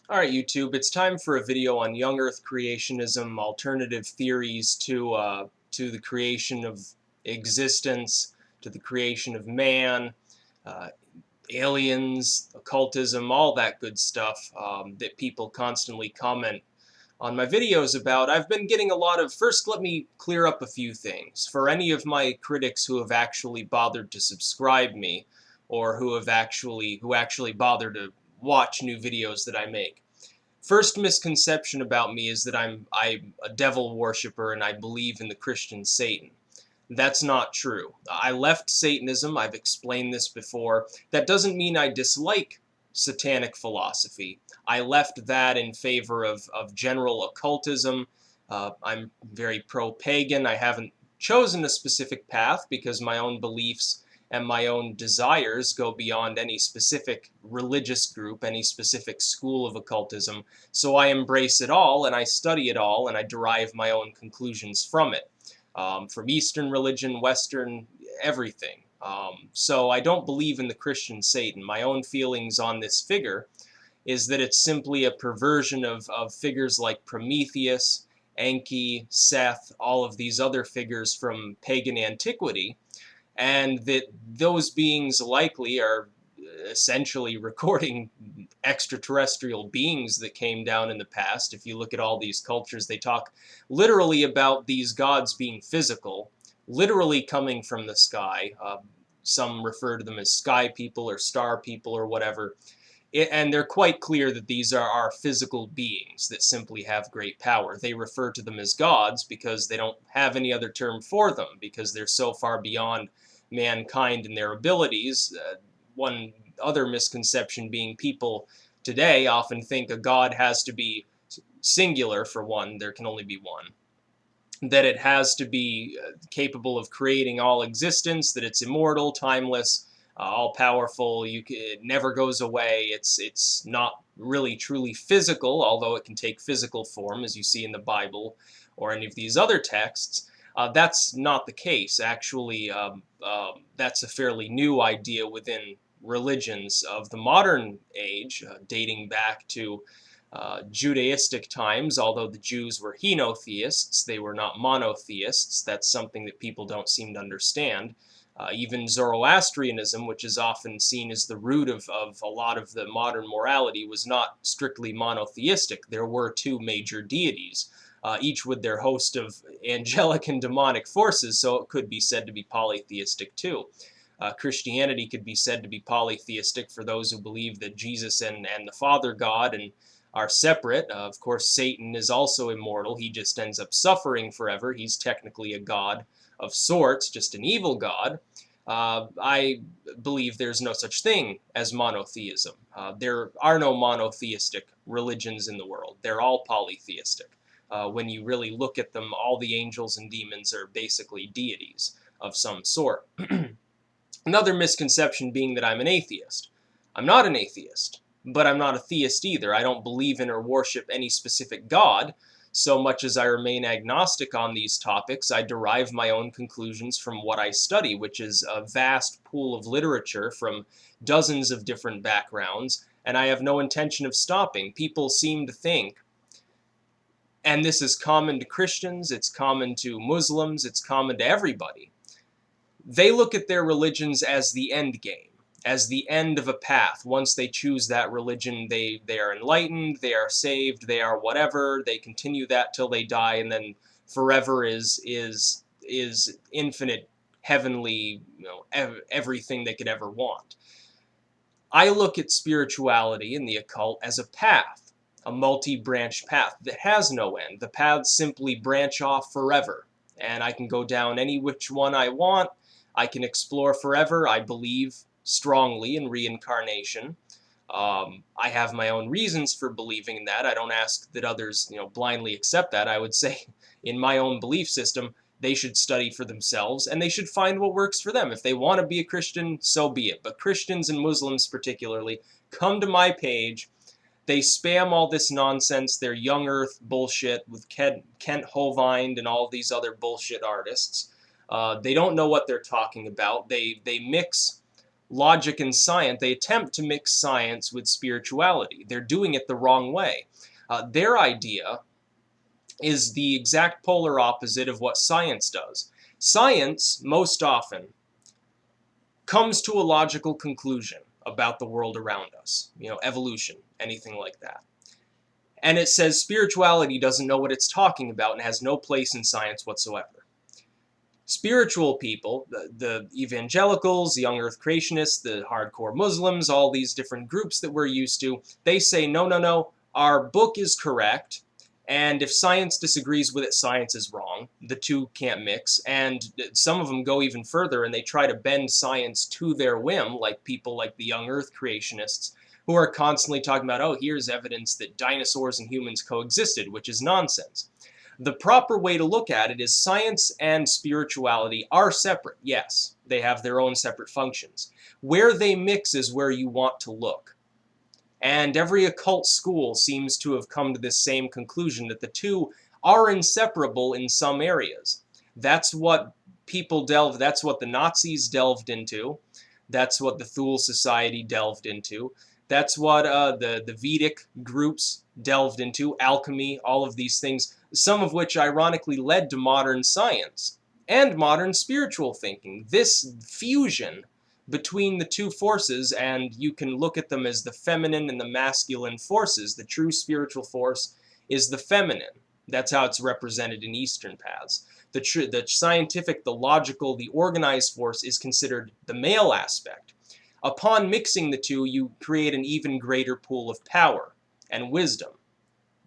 Alright, YouTube, it's time for a video on young Earth creationism, alternative theories to the creation of existence, to the creation of man, uh, aliens, occultism, all that good stuff that people constantly comment on my videos about. I've been getting a lot of. First, let me clear up a few things. For any of my critics who have actually bothered to subscribe me, or who actually bother to watch new videos that I make. First misconception about me is that I'm a devil worshiper and I believe in the Christian Satan. That's not true. I left Satanism. I've explained this before. That doesn't mean I dislike satanic philosophy. I left that in favor of general occultism. I'm very pro-pagan. I haven't chosen a specific path because my own beliefs and my own desires go beyond any specific religious group, any specific school of occultism. So I embrace it all and I study it all and I derive my own conclusions from it. From Eastern religion, Western, everything. So I don't believe in the Christian Satan. My own feelings on this figure is that it's simply a perversion of figures like Prometheus, Enki, Seth, all of these other figures from pagan antiquity, and that those beings likely are essentially recording extraterrestrial beings that came down in the past. If you look at all these cultures, they talk literally about these gods being physical, literally coming from the sky. Some refer to them as sky people or star people or whatever. And they're quite clear that these are physical beings that simply have great power. They refer to them as gods because they don't have any other term for them, because they're so far beyond mankind and their abilities. One other misconception being people today often think a god has to be singular. For one, there can only be one. That it has to be capable of creating all existence, that it's immortal, timeless, all-powerful, it never goes away. It's not really truly physical, although it can take physical form, as you see in the Bible or any of these other texts. That's not the case. Actually, that's a fairly new idea within religions of the modern age, dating back to Judaistic times. Although the Jews were henotheists, they were not monotheists. That's something that people don't seem to understand. Even Zoroastrianism, which is often seen as the root of a lot of the modern morality, was not strictly monotheistic. There were two major deities, each with their host of angelic and demonic forces, so it could be said to be polytheistic too. Christianity could be said to be polytheistic for those who believe that Jesus and the Father God and are separate. Of course, Satan is also immortal. He just ends up suffering forever. He's technically a god of sorts, just an evil god. I believe there's no such thing as monotheism. There are no monotheistic religions in the world. They're all polytheistic. When you really look at them, all the angels and demons are basically deities of some sort. Another misconception being that I'm an atheist. I'm not an atheist, but I'm not a theist either. I don't believe in or worship any specific god. So much as I remain agnostic on these topics, I derive my own conclusions from what I study, which is a vast pool of literature from dozens of different backgrounds, and I have no intention of stopping. People seem to think, and this is common to Christians, it's common to Muslims, it's common to everybody, they look at their religions as the end game, as the end of a path. Once they choose that religion, they are enlightened, they are saved, they are whatever. They continue that till they die, and then forever is infinite, heavenly, everything they could ever want. I look at spirituality and the occult as a path, a multi-branch path that has no end. The paths simply branch off forever, and I can go down any which one I want. I can explore forever. I believe strongly in reincarnation. I have my own reasons for believing in that. I don't ask that others, blindly accept that. I would say, in my own belief system, they should study for themselves and they should find what works for them. If they want to be a Christian, so be it. But Christians and Muslims particularly, come to my page. They spam all this nonsense, their young earth bullshit with Kent Hovind and all these other bullshit artists. They don't know what they're talking about. They mix logic and science, they attempt to mix science with spirituality. They're doing it the wrong way. Their idea is the exact polar opposite of what science does. Science, most often, comes to a logical conclusion about the world around us, evolution, anything like that. And it says spirituality doesn't know what it's talking about and has no place in science whatsoever. Spiritual people, the evangelicals, the young earth creationists, the hardcore Muslims, all these different groups that we're used to, they say, no, no, no, our book is correct, and if science disagrees with it, science is wrong. The two can't mix, and some of them go even further, and they try to bend science to their whim, like people like the young earth creationists, who are constantly talking about, oh, here's evidence that dinosaurs and humans coexisted, which is nonsense. The proper way to look at it is science and spirituality are separate. Yes, they have their own separate functions. Where they mix is where you want to look. And every occult school seems to have come to this same conclusion, that the two are inseparable in some areas. That's what that's what the Nazis delved into. That's what the Thule Society delved into. That's what the Vedic groups delved into, alchemy, all of these things, some of which ironically led to modern science and modern spiritual thinking. This fusion between the two forces, and you can look at them as the feminine and the masculine forces. The true spiritual force is the feminine. That's how it's represented in Eastern paths. The scientific, the logical, the organized force is considered the male aspect. Upon mixing the two, you create an even greater pool of power and wisdom.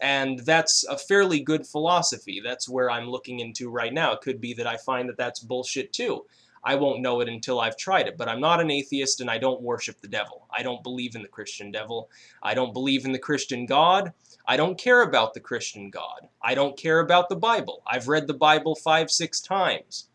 And that's a fairly good philosophy. That's where I'm looking into right now. It could be that I find that that's bullshit too. I won't know it until I've tried it, but I'm not an atheist and I don't worship the devil. I don't believe in the Christian devil. I don't believe in the Christian God. I don't care about the Christian God. I don't care about the Bible. I've read the Bible 5-6 times.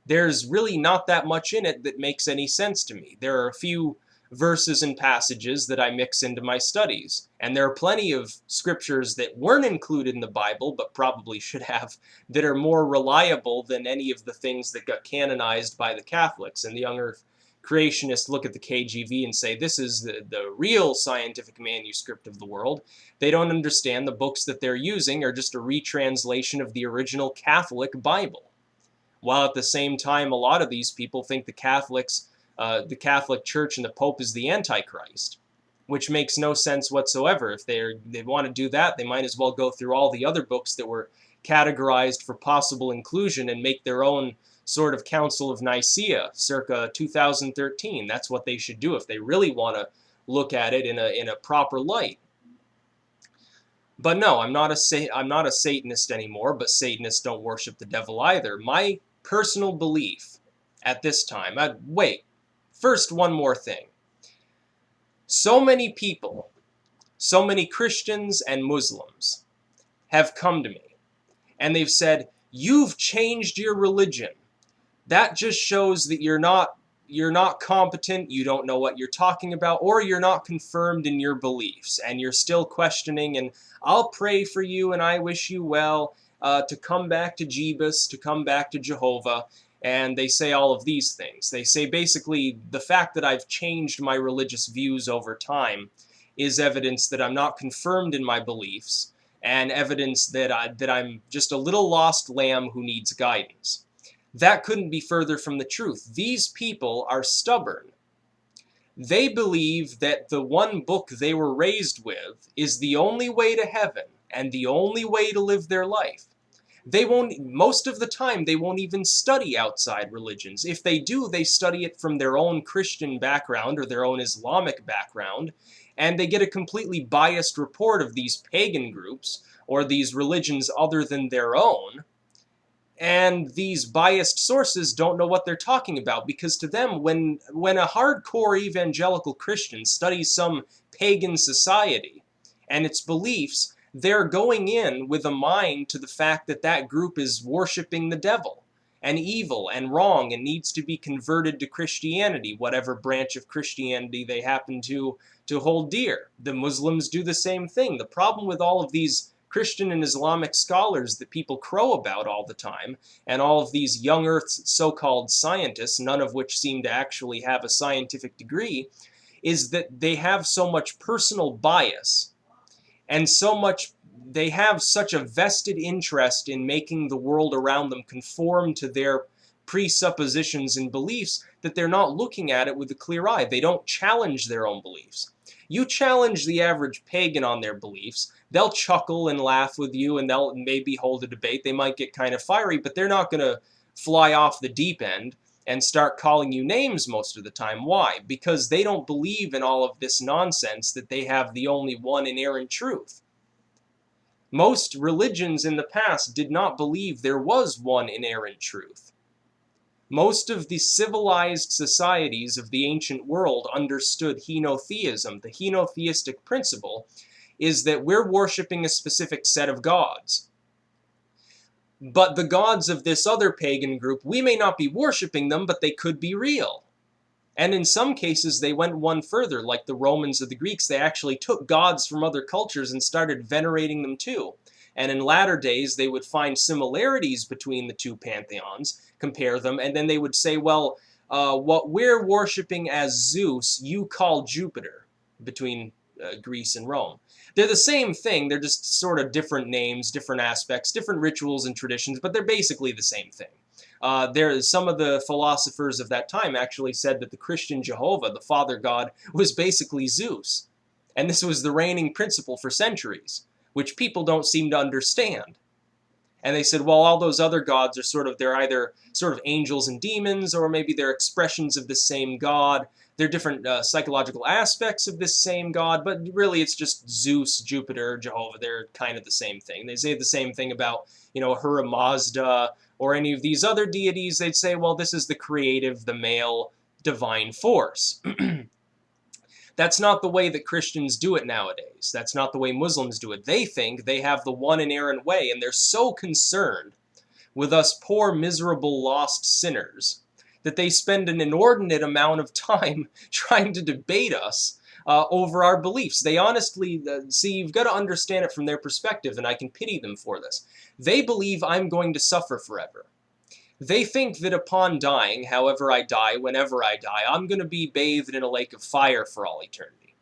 There's really not that much in it that makes any sense to me. There are a few verses and passages that I mix into my studies, and there are plenty of scriptures that weren't included in the Bible, but probably should have, that are more reliable than any of the things that got canonized by the Catholics. And the young earth creationists look at the KJV and say, this is the real scientific manuscript of the world. They don't understand the books that they're using are just a retranslation of the original Catholic Bible. While at the same time, a lot of these people think the Catholic Church and the Pope is the Antichrist, which makes no sense whatsoever. If they want to do that, they might as well go through all the other books that were categorized for possible inclusion and make their own sort of Council of Nicaea, circa 2013. That's what they should do if they really want to look at it in a proper light. But no, I'm not a Satanist anymore, but Satanists don't worship the devil either. My personal belief at this time, wait, first one more thing. So many people, so many Christians and Muslims have come to me and they've said, you've changed your religion. That just shows that you're not competent, you don't know what you're talking about, or you're not confirmed in your beliefs, and you're still questioning, and I'll pray for you and I wish you well to come back to Jebus, to come back to Jehovah, and they say all of these things. They say basically the fact that I've changed my religious views over time is evidence that I'm not confirmed in my beliefs, and evidence that I'm just a little lost lamb who needs guidance. That couldn't be further from the truth. These people are stubborn. They believe that the one book they were raised with is the only way to heaven and the only way to live their life. Most of the time, they won't even study outside religions. If they do, they study it from their own Christian background or their own Islamic background, and they get a completely biased report of these pagan groups or these religions other than their own. And these biased sources don't know what they're talking about, because to them, when a hardcore evangelical Christian studies some pagan society and its beliefs, they're going in with a mind to the fact that that group is worshiping the devil and evil and wrong and needs to be converted to Christianity, whatever branch of Christianity they happen to hold dear. The Muslims do the same thing. The problem with all of these Christian and Islamic scholars that people crow about all the time, and all of these young earth so-called scientists, none of which seem to actually have a scientific degree, is that they have so much personal bias and they have such a vested interest in making the world around them conform to their presuppositions and beliefs that they're not looking at it with a clear eye. They don't challenge their own beliefs. You challenge the average pagan on their beliefs, they'll chuckle and laugh with you, and they'll maybe hold a debate. They might get kind of fiery, but they're not going to fly off the deep end and start calling you names most of the time. Why? Because they don't believe in all of this nonsense that they have the only one inerrant truth. Most religions in the past did not believe there was one inerrant truth. Most of the civilized societies of the ancient world understood henotheism. The henotheistic principle is that we're worshiping a specific set of gods. But the gods of this other pagan group, we may not be worshiping them, but they could be real. And in some cases, they went one further, like the Romans or the Greeks. They actually took gods from other cultures and started venerating them too. And in latter days, they would find similarities between the two pantheons, compare them, and then they would say, well, what we're worshiping as Zeus, you call Jupiter, between Greece and Rome. They're the same thing, they're just sort of different names, different aspects, different rituals and traditions, but they're basically the same thing. Some of the philosophers of that time actually said that the Christian Jehovah, the Father God, was basically Zeus. And this was the reigning principle for centuries, which people don't seem to understand. And they said, well, all those other gods are they're either sort of angels and demons, or maybe they're expressions of the same God. They're different psychological aspects of this same God, but really it's just Zeus, Jupiter, Jehovah. They're kind of the same thing. They say the same thing about, Ahura Mazda, or any of these other deities. They'd say, well, this is the creative, the male, divine force. That's not the way that Christians do it nowadays. That's not the way Muslims do it. They think they have the one inerrant way, and they're so concerned with us poor, miserable, lost sinners that they spend an inordinate amount of time trying to debate us over our beliefs. They honestly, see, you've got to understand it from their perspective, and I can pity them for this. They believe I'm going to suffer forever. They think that upon dying, however I die, whenever I die, I'm going to be bathed in a lake of fire for all eternity.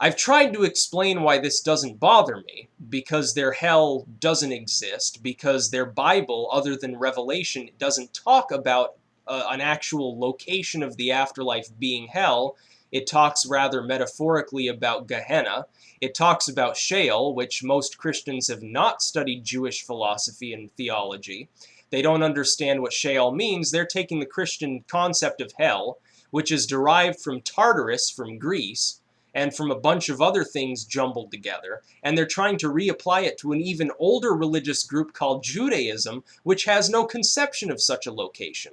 I've tried to explain why this doesn't bother me, because their hell doesn't exist, because their Bible, other than Revelation, doesn't talk about an actual location of the afterlife being hell. It talks rather metaphorically about Gehenna. It talks about Sheol, which most Christians have not studied Jewish philosophy and theology. They don't understand what Sheol means. They're taking the Christian concept of hell, which is derived from Tartarus, from Greece, and from a bunch of other things jumbled together, and they're trying to reapply it to an even older religious group called Judaism, which has no conception of such a location.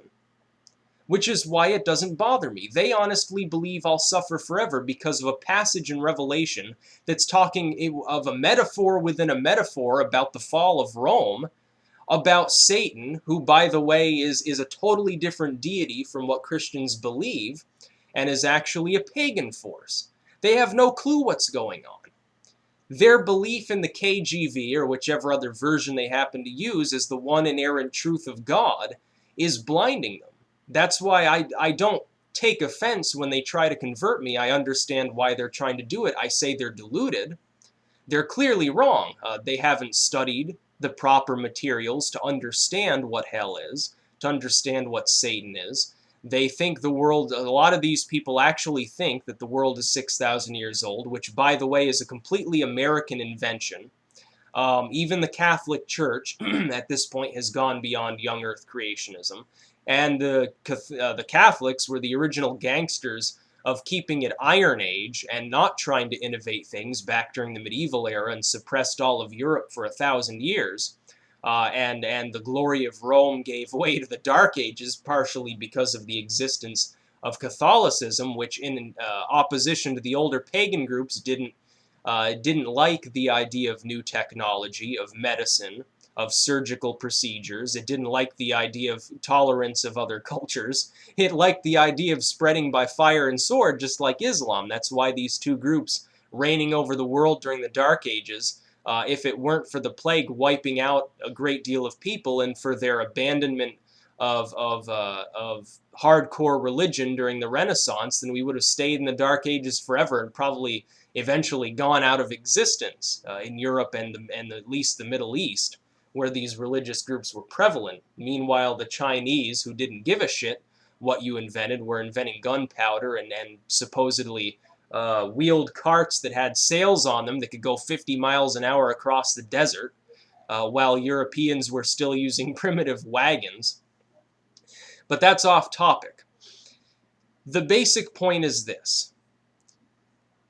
Which is why it doesn't bother me. They honestly believe I'll suffer forever because of a passage in Revelation that's talking of a metaphor within a metaphor about the fall of Rome, about Satan, who, by the way, is a totally different deity from what Christians believe, and is actually a pagan force. They have no clue what's going on. Their belief in the KJV, or whichever other version they happen to use, as the one inerrant truth of God, is blinding them. That's why I don't take offense when they try to convert me. I understand why they're trying to do it. I say they're deluded. They're clearly wrong. They haven't studied the proper materials to understand what hell is, to understand what Satan is. They think the world, a lot of these people actually think that the world is 6,000 years old, which, by the way, is a completely American invention. Even the Catholic Church, at this point, has gone beyond young earth creationism. And the Catholics were the original gangsters of keeping it Iron Age and not trying to innovate things back during the medieval era, and suppressed all of Europe for 1,000 years. And the glory of Rome gave way to the Dark Ages, partially because of the existence of Catholicism, which, in opposition to the older pagan groups, didn't like the idea of new technology, of medicine, of surgical procedures. It didn't like the idea of tolerance of other cultures. It liked the idea of spreading by fire and sword, just like Islam. That's why these two groups reigning over the world during the Dark Ages if it weren't for the plague wiping out a great deal of people and for their abandonment of hardcore religion during the Renaissance, then we would have stayed in the Dark Ages forever and probably eventually gone out of existence in Europe and at least the Middle East, where these religious groups were prevalent. Meanwhile, the Chinese, who didn't give a shit what you invented, were inventing gunpowder and supposedly wheeled carts that had sails on them that could go 50 miles an hour across the desert, while Europeans were still using primitive wagons. But that's off topic. The basic point is this.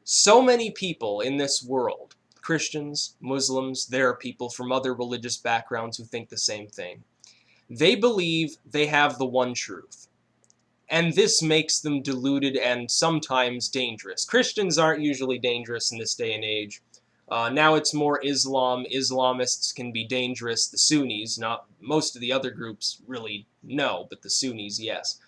So many people in this world, Christians, Muslims, there are people from other religious backgrounds who think the same thing. They believe they have the one truth. And this makes them deluded and sometimes dangerous. Christians aren't usually dangerous in this day and age. Now it's more Islam. Islamists can be dangerous. The Sunnis, not most of the other groups really no, but the Sunnis, yes.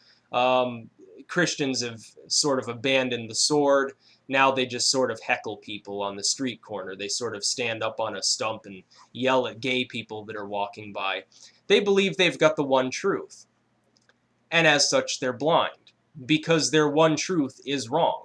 Christians have sort of abandoned the sword. Now they just sort of heckle people on the street corner. They sort of stand up on a stump and yell at gay people that are walking by. They believe they've got the one truth. And as such, they're blind. Because their one truth is wrong.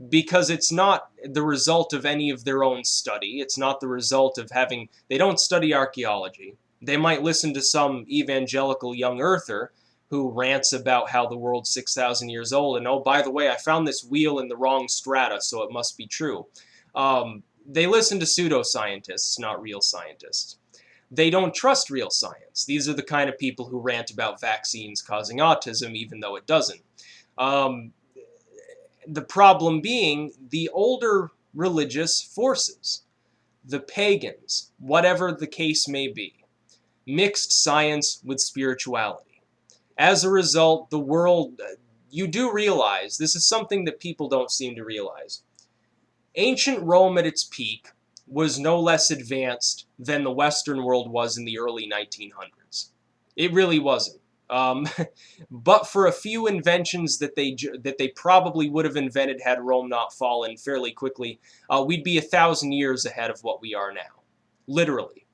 Because it's not the result of any of their own study. It's not the result of having... They don't study archaeology. They might listen to some evangelical young earther who rants about how the world's 6,000 years old, and oh, by the way, I found this wheel in the wrong strata, so it must be true. They listen to pseudoscientists, not real scientists. They don't trust real science. These are the kind of people who rant about vaccines causing autism, even though it doesn't. The problem being the older religious forces, the pagans, whatever the case may be, mixed science with spirituality. As a result, the world, you do realize, this is something that people don't seem to realize. Ancient Rome at its peak was no less advanced than the Western world was in the early 1900s. It really wasn't. But for a few inventions that they probably would have invented had Rome not fallen fairly quickly, we'd be 1,000 years ahead of what we are now. Literally.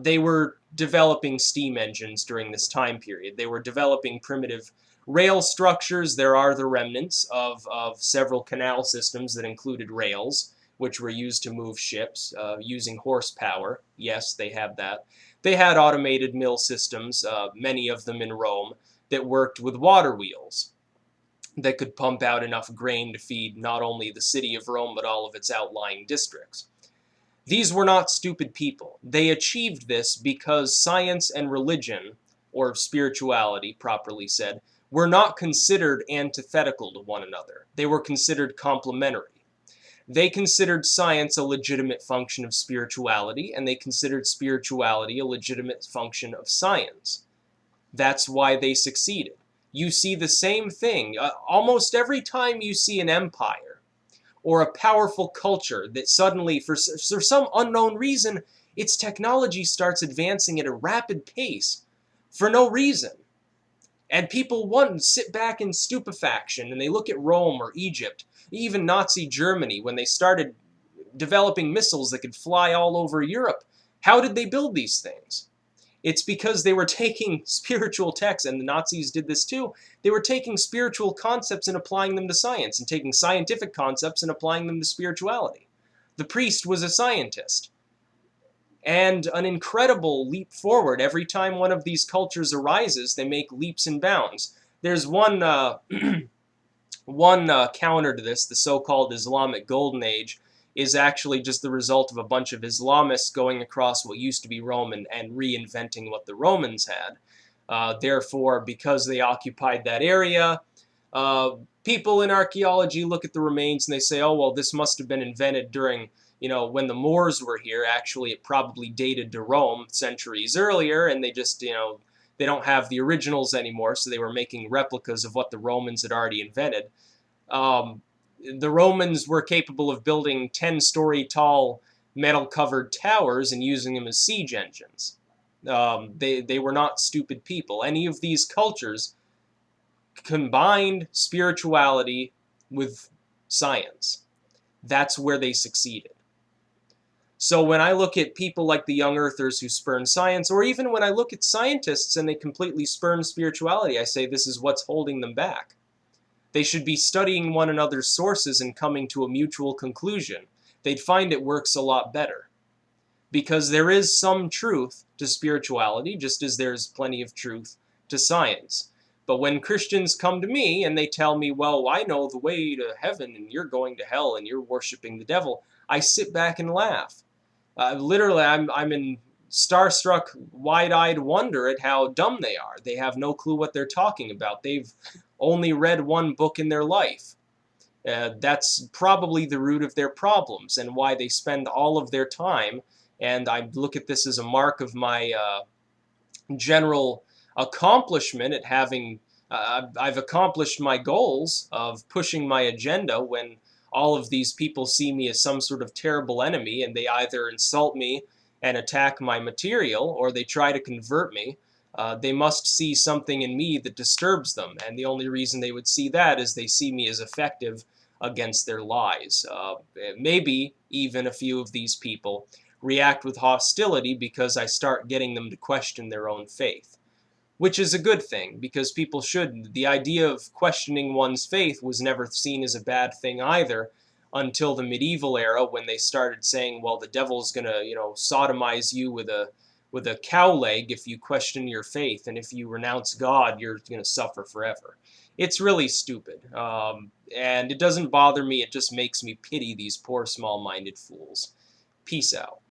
They were developing steam engines during this time period. They were developing primitive rail structures. There are the remnants of several canal systems that included rails, which were used to move ships using horsepower. Yes, they have that. They had automated mill systems, many of them in Rome, that worked with water wheels that could pump out enough grain to feed not only the city of Rome, but all of its outlying districts. These were not stupid people. They achieved this because science and religion, or spirituality, properly said, were not considered antithetical to one another. They were considered complementary. They considered science a legitimate function of spirituality, and they considered spirituality a legitimate function of science. That's why they succeeded. You see the same thing almost every time you see an empire or a powerful culture that suddenly, for some unknown reason, its technology starts advancing at a rapid pace for no reason. And people sit back in stupefaction and they look at Rome or Egypt, even Nazi Germany, when they started developing missiles that could fly all over Europe. How did they build these things? It's because they were taking spiritual texts, and the Nazis did this too. They were taking spiritual concepts and applying them to science, and taking scientific concepts and applying them to spirituality. The priest was a scientist. And an incredible leap forward. Every time one of these cultures arises, they make leaps and bounds. There's one counter to this, the so-called Islamic Golden Age, is actually just the result of a bunch of Islamists going across what used to be Rome and reinventing what the Romans had. Therefore, because they occupied that area, people in archaeology look at the remains and they say, oh, well, this must have been invented during, when the Moors were here. Actually, it probably dated to Rome centuries earlier, and they just, they don't have the originals anymore, so they were making replicas of what the Romans had already invented. The Romans were capable of building 10-story tall metal-covered towers and using them as siege engines. They were not stupid people. Any of these cultures combined spirituality with science. That's where they succeeded. So when I look at people like the young earthers who spurn science, or even when I look at scientists and they completely spurn spirituality, I say this is what's holding them back. They should be studying one another's sources and coming to a mutual conclusion. They'd find it works a lot better. Because there is some truth to spirituality, just as there's plenty of truth to science. But when Christians come to me and they tell me, well, I know the way to heaven and you're going to hell and you're worshiping the devil, I sit back and laugh. Literally, I'm in starstruck, wide-eyed wonder at how dumb they are. They have no clue what they're talking about. They've only read one book in their life. That's probably the root of their problems and why they spend all of their time. And I look at this as a mark of my general accomplishment at having, I've accomplished my goals of pushing my agenda when all of these people see me as some sort of terrible enemy and they either insult me and attack my material or they try to convert me. They must see something in me that disturbs them, and the only reason they would see that is they see me as effective against their lies. Maybe even a few of these people react with hostility because I start getting them to question their own faith, which is a good thing because people shouldn't. The idea of questioning one's faith was never seen as a bad thing either until the medieval era when they started saying, well, the devil's going to, sodomize you with a cow leg if you question your faith, and if you renounce God, you're going to suffer forever. It's really stupid, and it doesn't bother me. It just makes me pity these poor small-minded fools. Peace out.